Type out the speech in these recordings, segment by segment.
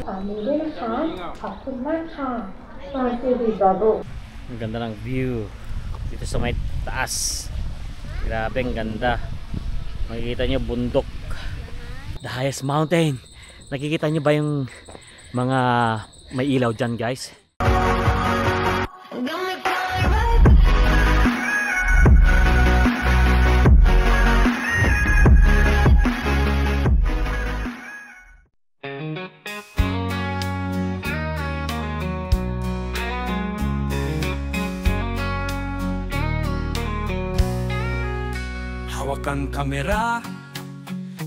ขวามือด้วยนะคะขอบคุณมากค่ะมาซีรีบราโว Ang ganda ng view dito sa may taas. Grabe ang ganda. Makikita nyo bundok, the highest mountain. Nakikita nyo ba yung mga may ilaw dyan, guys? Hawak ang kamera,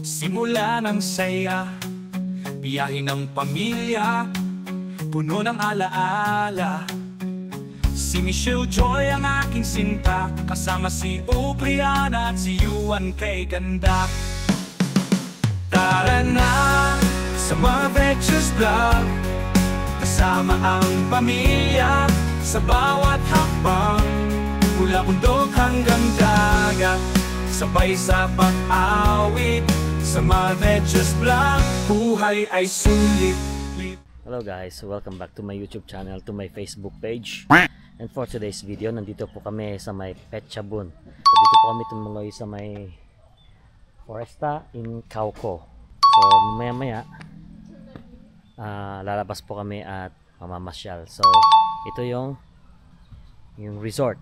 simula ng saya, biyahe ng pamilya, puno ng alaala. Si Michelle Joy ang aking sinta, kasama si Opriana at si Yuan kay ganda. Tara na sa mga Ventures Vlog, kasama ang pamilya sa bawat hakbang, mula bundok hanggang dagat, sabay sa pag-awit sa mga Ventures Vlog, buhay ay sulit. Hello guys, welcome back to my YouTube channel, to my Facebook page. And for today's video, nandito po kami sa may Phetchabun. Dito po kami tumuloy sa may Foresta in Cauco. So maya-maya lalabas po kami at mamamasyal. So ito yung resort.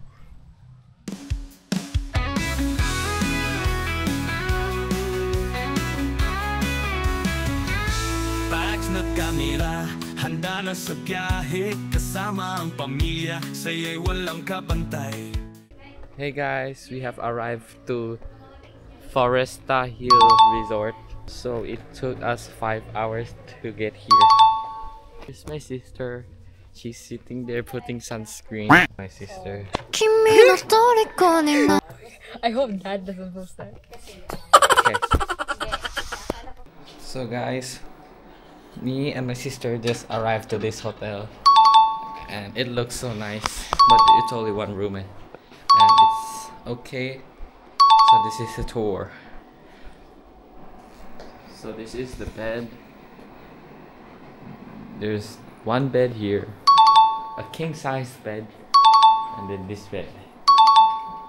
Na kamera, handa na sa biyahe, kasama ang pamilya, saya'y walang kapantay. Hey guys, we have arrived to Foresta Hill Resort. So it took us 5 hours to get here. Here's my sister. She's sitting there putting sunscreen. My sister. I hope Dad doesn't post that. Okay. So guys, me and my sister just arrived to this hotel, and it looks so nice, but it's only one room and it's okay. So this is a tour. So this is the bed. There's one bed here, a king size bed, and then this bed,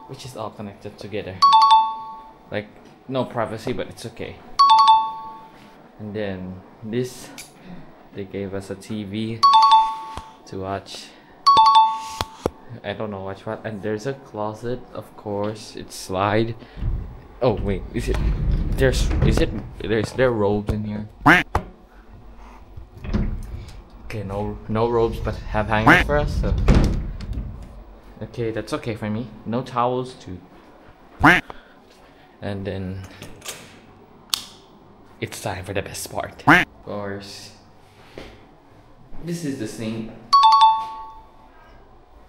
which is all connected together. Like, no privacy, but it's okay. And then this, they gave us a TV to watch. I don't know watch what. And there's a closet, of course. It's slide. Oh wait, is there robes in here? Okay, no robes, but have hangers for us. So. Okay, that's okay for me. No towels too. And then it's time for the best part. Of course, this is the sink.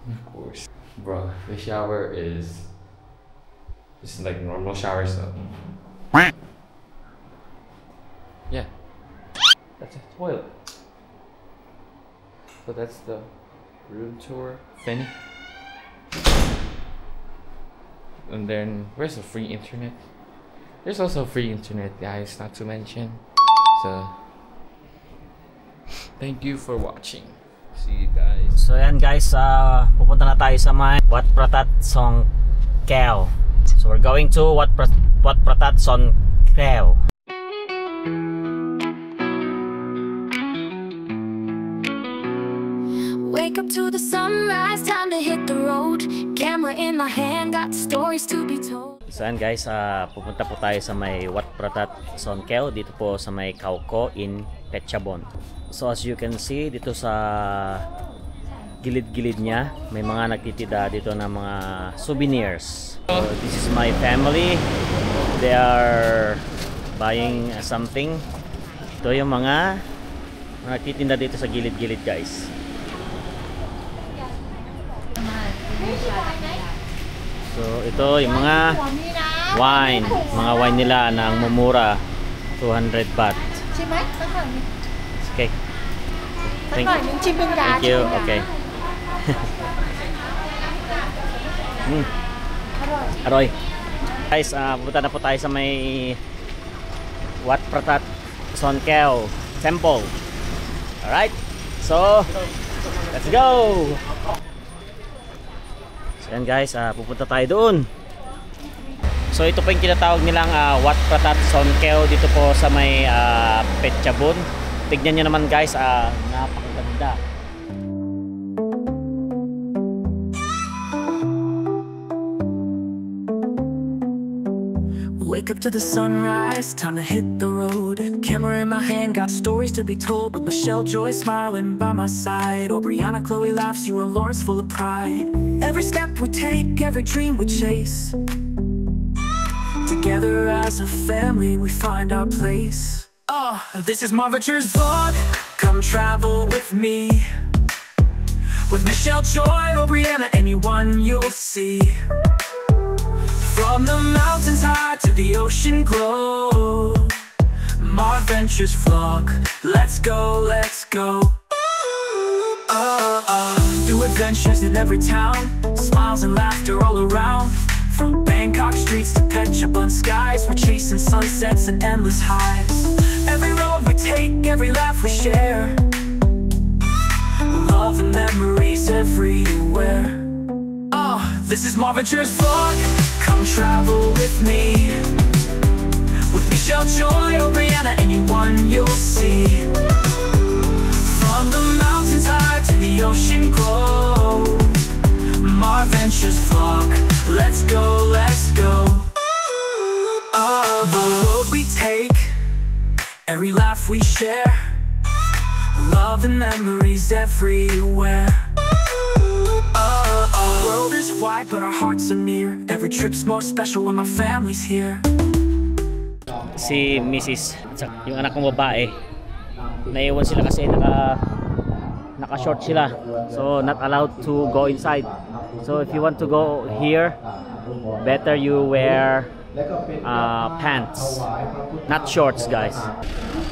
Of course, bro, the shower is just like normal shower, so yeah, that's a toilet. So that's the room tour thing. And then where's the free internet? There's also free internet, guys, not to mention. So thank you for watching. See you guys. So yan guys, pupunta na tayo sa may Wat Pratat Song Kheo. So we're going to Wat Pratat Song Kheo. Wake up to the sunrise, time to hit the road. Camera in my hand, got stories to be told. So yan guys, pupunta po tayo sa may Wat Pratat Song Kheo, dito po sa may Cauco in Phetchabun. So as you can see, dito sa gilid-gilid niya, may mga nagtitida dito ng mga souvenirs. So this is my family. They are buying something. Ito yung mga nagtitinda dito sa gilid-gilid guys. So ito yung mga wine nila na ang mumura, 200 baht. Okay. Thank you. Okay. Aroy. Guys, pupunta na po tayo sa may Wat Pratat Song Kheo Temple. Alright, so let's go! So yan guys, pupunta tayo doon. So ito po yung kinatawag nilang Wat Pratat Sonkeo dito po sa may Phetchabun. Tignan nyo naman guys, napakaganda. Wake up to the sunrise, time to hit the road. Camera in my hand, got stories to be told. With Michelle Joy smiling by my side, or Brianna, Chloe laughs, you and Lawrence full of pride. Every step we take, every dream we chase. Together as a family, we find our place. This is my Ventures vlog. Come travel with me. With Michelle Joy or Brianna, anyone you'll see. From the mountains high to the ocean glow, my Ventures vlog. Let's go, let's go. Do adventures in every town, smiles and laughter all around. From Bangkok streets to Phetchabun skies, we're chasing sunsets and endless highs. Every road we take, every laugh we share, love and memories everywhere. This is my Ventures vlog. Come travel with me. With Michelle Joy or Brianna, anyone you'll see. From the mountains high to the ocean glow, my Ventures vlog. Let's go, let's go. The road we take, every laugh we share, love and memories everywhere. The world is wide but our hearts are near. Every trip's more special when my family's here. Si Mrs. yung anak kong babae, naiwan sila kasi naka-short sila. So not allowed to go inside. So if you want to go here, better you wear pants, not shorts guys.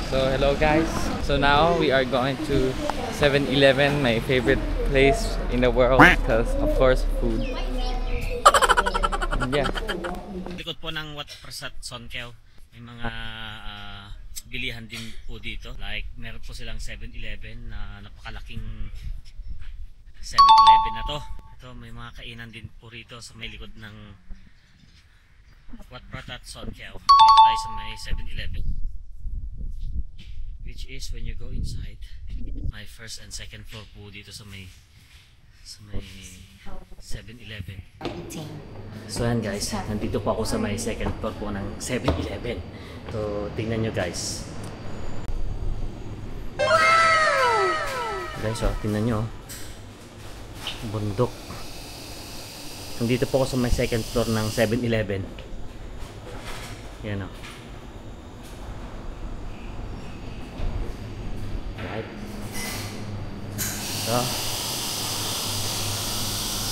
So hello guys. So now we are going to 7-Eleven, my favorite place in the world because of course food. Yeah. Likod po ng Wat Pratat Sonkeo, may mga bilihan din po dito. Like meron po silang 7-Eleven na napakalaking 7-Eleven na to. Ito may mga kainan din po rito sa may likod ng Wat Pratat Sonkeo. Dito tayo sa may 7-Eleven, which is when you go inside, my first and second floor po dito sa may 7-Eleven. So yan guys, nandito po ako sa may second floor po ng 7-Eleven. So tingnan nyo guys. Guys, tingnan nyo, bundok. Nandito po ako sa may second floor ng 7-Eleven. Yan o. Right. So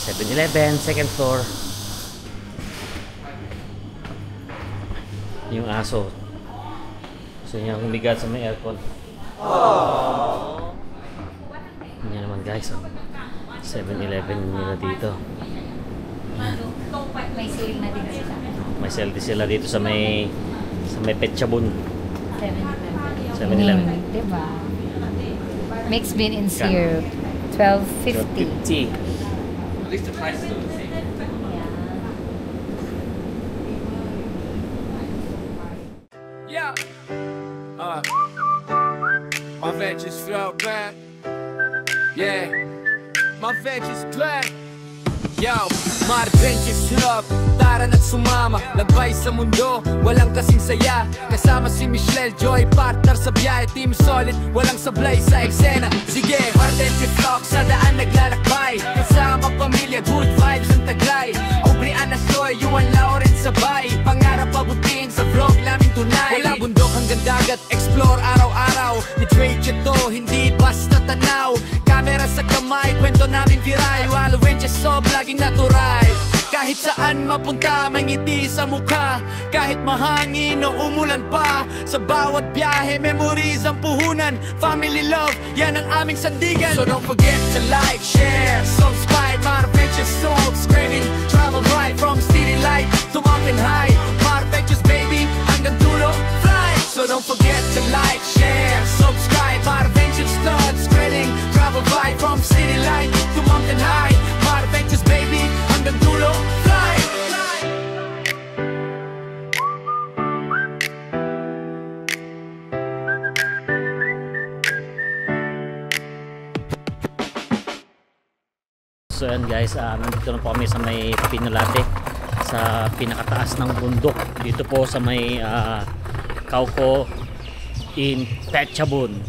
7-Eleven, second floor. Yung aso. So yung humigat sa may aircon. Yan naman guys. 7-Eleven nila dito. May sale na din sila. May sale din sila dito sa may Phetchabun. 7-Eleven. Diba? Mixed bean and syrup. 12.50. At least the price is still the same. Yeah. My Ventures vlog, man. Yeah. My Ventures vlog. Yo, my Ventures vlog. Tara na't sumama, lagbay sa mundo, walang kasing saya. Kasama si Michelle Joy, partner sa biyahe, team solid, walang sablay sa eksena. Sige, my Ventures vlog, sa daan naglalakbay. Kasama pamilya, good vibes ang taglay. Aubrey, Ana, Joy, Yuan, Lauren, sabay. Pangarap pabutin sa vlog namin tunay. Wala bundok hanggang dagat, explore araw-araw. Ni-trade to, hindi basta tanaw. Camera sa kamay, kwento namin viral. While Ventures so, laging natural. Kahit saan mapunta, may ngiti sa mukha. Kahit mahangin o umulan pa, sa bawat biyahe, memories ang puhunan. Family love, yan ang aming sandigan. So don't forget to like, share, subscribe. My Ventures soul, screaming, travel right from city light to mountain high. My Ventures baby, hanggang dulo, fly. So don't forget to like, share, subscribe. My Ventures studs, have a vibe from city light to mountain high. My adventures baby, hanggang dulo, fly. So yan guys, nandito na po kami sa may Pinolate, sa pinakataas ng bundok dito po sa may Cauco in Phetchabun.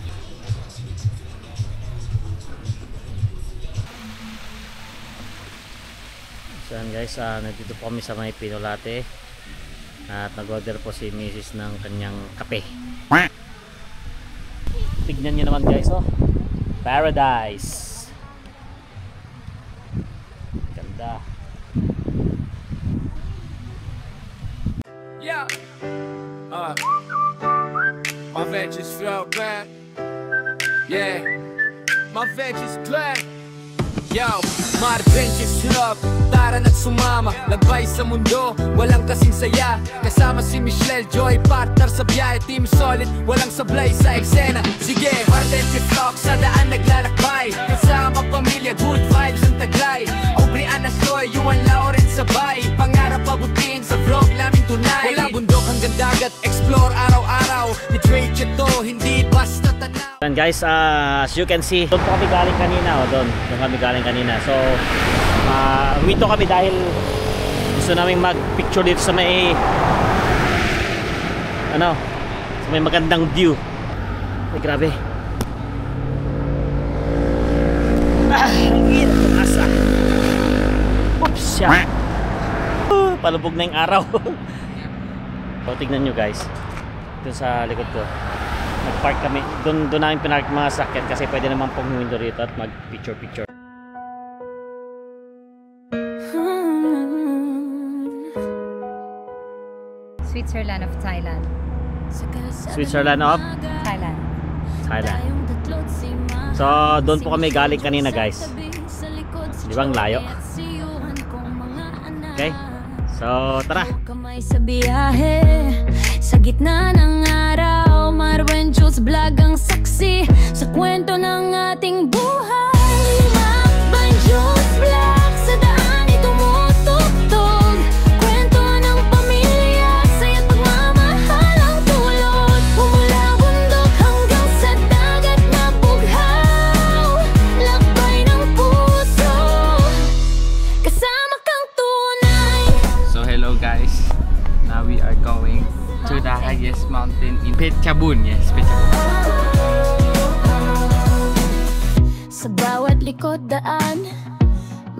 So yan guys, nandito po kami sa may Pinolate at nag-order po si Mrs. ng kanyang kape. Tignan nyo naman guys, oh, paradise. Ganda. Yeah. My veg is felt bad. Yeah. My veg is glad. Yo, my adventures love. Tara na't sumama, lagbay sa mundo, walang kasing saya. Kasama si Michelle Joy, partner sa biyahe, team solid, walang sablay sa eksena. Sige, ardent vlog sa daan naglalakbay. Kasama pamilya, good vibes ang taglay. Aubrey Ana Soy, Yuan Lauren sabay. Pangarap abutin sa vlog namin tunay. Wala bundok hanggang dagat, explore araw-araw. Ni Trade to, hindi basta tanaw. And guys, as you can see, doon po kami galing kanina, doon kami galing kanina. So, huwito kami dahil gusto namin mag-picture dito sa may sa may magandang view. Ay, grabe. Ang hirap ng asa. Oops, siya. Palubog na yung araw. So, tignan nyo guys, dito sa likod ko nag-park kami, doon namin pinark mga sakyan kasi pwede naman pong window rito at mag-picture. Switzerland of Thailand. Switzerland of Thailand. So doon po kami galing kanina guys. Di ba ang layo? Okay, so tara. Sa biyahe, sa gitna ng araw, Marwen Jules Vlog ang saksi sa kwento ng ating buhay. Marwen Jules Vlog, sa daan tumutugtog, kwento ng pamilya, saya't pagmamahal ang tulot. Mula bundok hanggang sa dagat na bughaw, lakbay ng puso, kasama kang tunay. So hello guys, now we are going to the highest mountain in Phetchabun. Yes, Phetchabun. Sa bawat likod daan,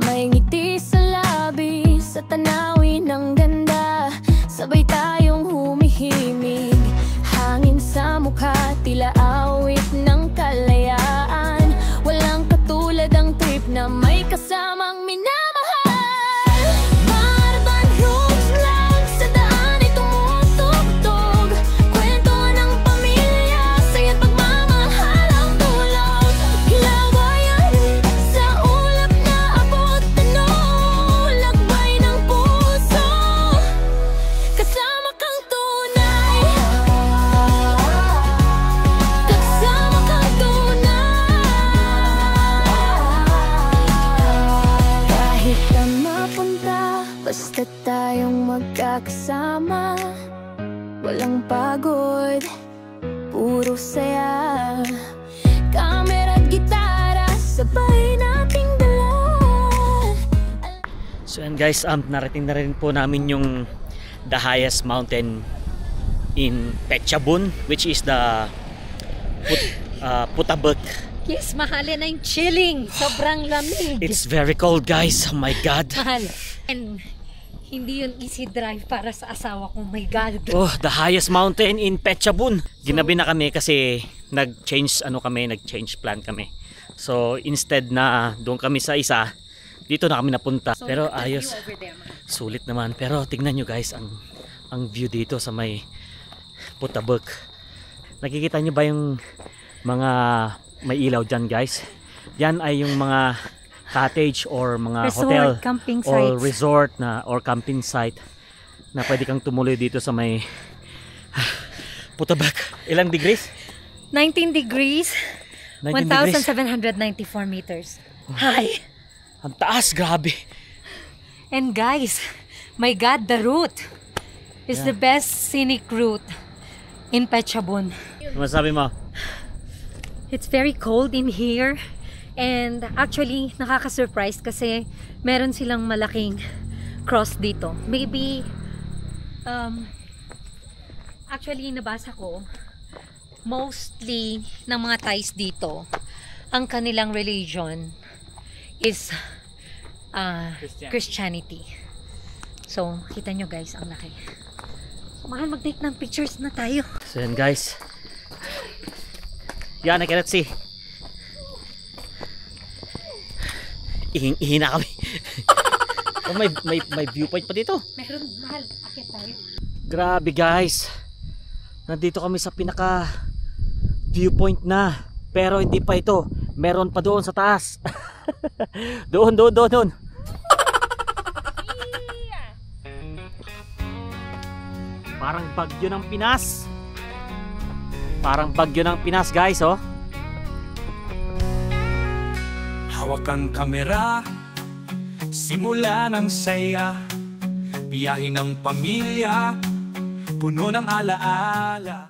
may ngiti sa labi, sa tanawin ng ganda, sabay tayong humihimig. Hangin sa mukha, tila awit ng kalayaan. Walang katulad ang trip na may kasamang minamahal. Marban Rooms lang, sa daan ay tumutugtog, kwento ng pamilya, saya't pagmamahal ang tulog. Lawayan sa ulap na abot tanong, lakbay ng puso, kasama kang tunay. Kasama kang tunay. Kahit na mapunta, basta tayong magkakasama, walang pagod, puro saya. Camera at gitara, sabay nating dala. So and guys, narating na rin po namin yung the highest mountain in Phetchabun, which is the Putabek. Yes, mahalin na yung chilling. Sobrang lamig. It's very cold guys, oh my god. Mahal. And hindi yun easy drive para sa asawa ko. My God. Oh, the highest mountain in Phetchabun. Ginabi na kami kasi nag-change plan kami. So instead na doon kami sa isa, dito na kami napunta. So, pero look at the ayos. view over there, man. Sulit naman. Pero tignan nyo guys ang view dito sa may Putabek. Nakikita nyo ba yung mga may ilaw dyan guys? Yan ay yung mga cottage or mga Resort, hotel camping or sites. resort na or camping site na pwede kang tumuloy dito sa may Putabek. Ilang degrees? 19 degrees. 1,794 meters. High. Ang taas, grabe. And guys, my God, the route is the best scenic route in Phetchabun. Ano masabi mo? It's very cold in here. And actually, nakaka-surprise kasi meron silang malaking cross dito. Maybe, actually, nabasa ko, mostly ng mga Thais dito, ang kanilang religion is Christianity. So, kita nyo guys, ang laki. Mahal, mag-take ng pictures na tayo. So yan guys. Yan, I cannot see. Ihing na kami. Oh, may viewpoint pa dito. Meron, mahal, akit tayo. Grabe guys. Nandito kami sa pinaka viewpoint na. Pero hindi pa ito. Meron pa doon sa taas. Doon. Parang bagyo ng Pinas. Parang bagyo ng Pinas guys, oh. Hawak ang kamera, simula ng saya, biyahe ng pamilya, puno ng alaala.